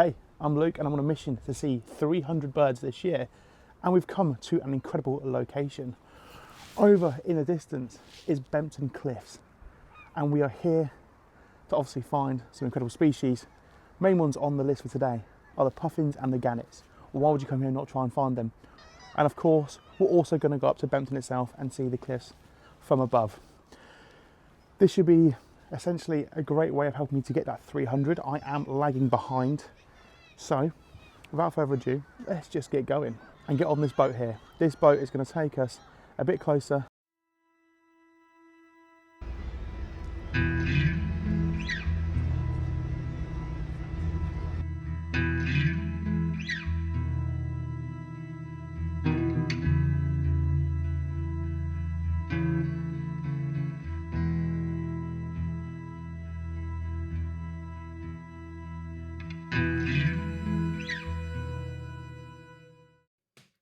Hey, I'm Luke and I'm on a mission to see 300 birds this year, and we've come to an incredible location. Over in the distance is Bempton Cliffs, and we are here to obviously find some incredible species. Main ones on the list for today are the puffins and the gannets. Why would you come here and not try and find them? And of course, we're also going to go up to Bempton itself and see the cliffs from above. This should be essentially a great way of helping me to get that 300. I am lagging behind. So, without further ado, let's just get going and get on this boat here. This boat is going to take us a bit closer.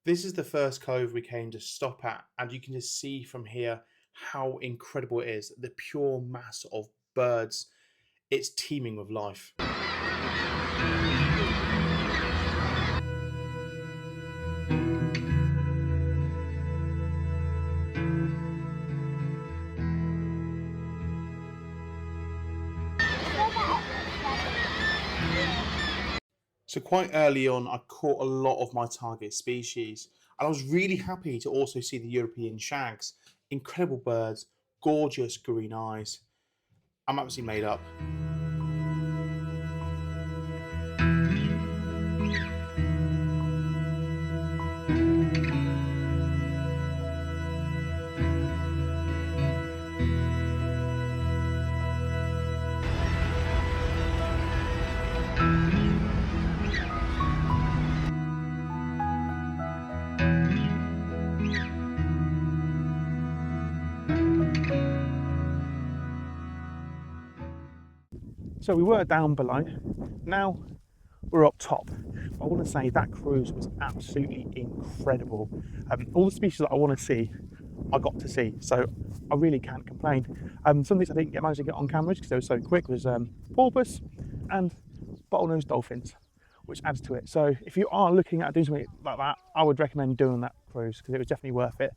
This is the first cove we came to stop at, and you can just see from here how incredible it is. The pure mass of birds. It's teeming with life. So quite early on, I caught a lot of my target species, and I was really happy to also see the European shags. Incredible birds, gorgeous green eyes. I'm absolutely made up. So we were down below, now we're up top. I want to say that cruise was absolutely incredible. All the species that I want to see, I got to see, so I really can't complain. Some things I didn't manage to get on camera because they were so quick was porpoise and bottlenose dolphins, which adds to it. So if you are looking at doing something like that, I would recommend doing that cruise because it was definitely worth it.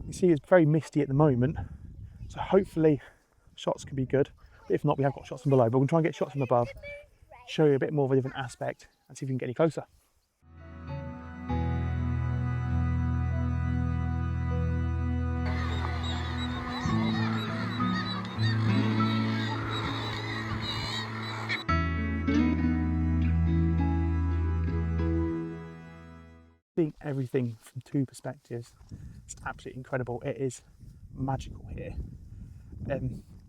You see it's very misty at the moment, so hopefully shots can be good. If not, we have got shots from below, but we'll try and get shots from above, show you a bit more of a different aspect and see if we can get any closer. Seeing everything from two perspectives, it's absolutely incredible. It is magical here.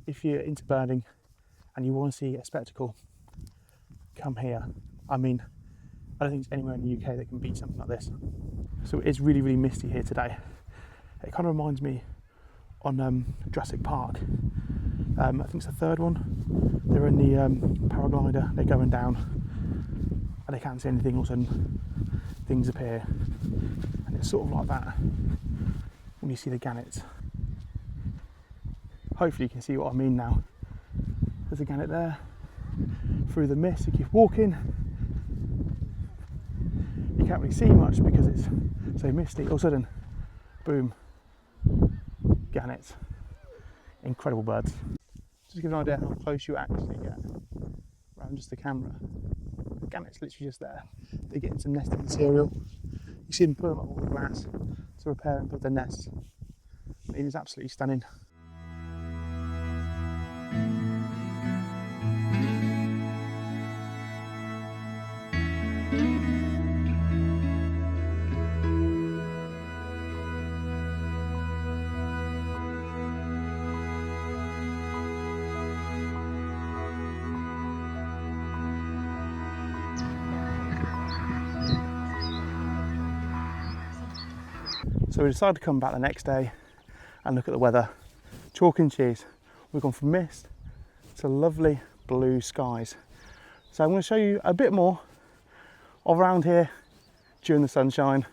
If you're into birding and you want to see a spectacle, come here. I mean, I don't think there's anywhere in the UK that can beat something like this. So it is really, really misty here today. It kind of reminds me on Jurassic Park. I think it's the third one. They're in the paraglider, they're going down and they can't see anything, all of a sudden things appear. And it's sort of like that when you see the gannets. Hopefully you can see what I mean now. There's a gannet there. Through the mist, you keep walking. You can't really see much because it's so misty. All of a sudden, boom, gannets. Incredible birds. Just to give an idea how close you actually get around just the camera. The gannet's literally just there. They're getting some nesting material. You see them put them up all the glass to repair and put their nests. It is absolutely stunning. So we decided to come back the next day and look at the weather. Chalk and cheese. We've gone from mist to lovely blue skies. So I'm going to show you a bit more of around here during the sunshine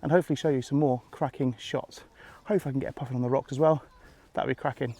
and hopefully show you some more cracking shots. Hopefully I can get a puffin on the rocks as well. That'd be cracking.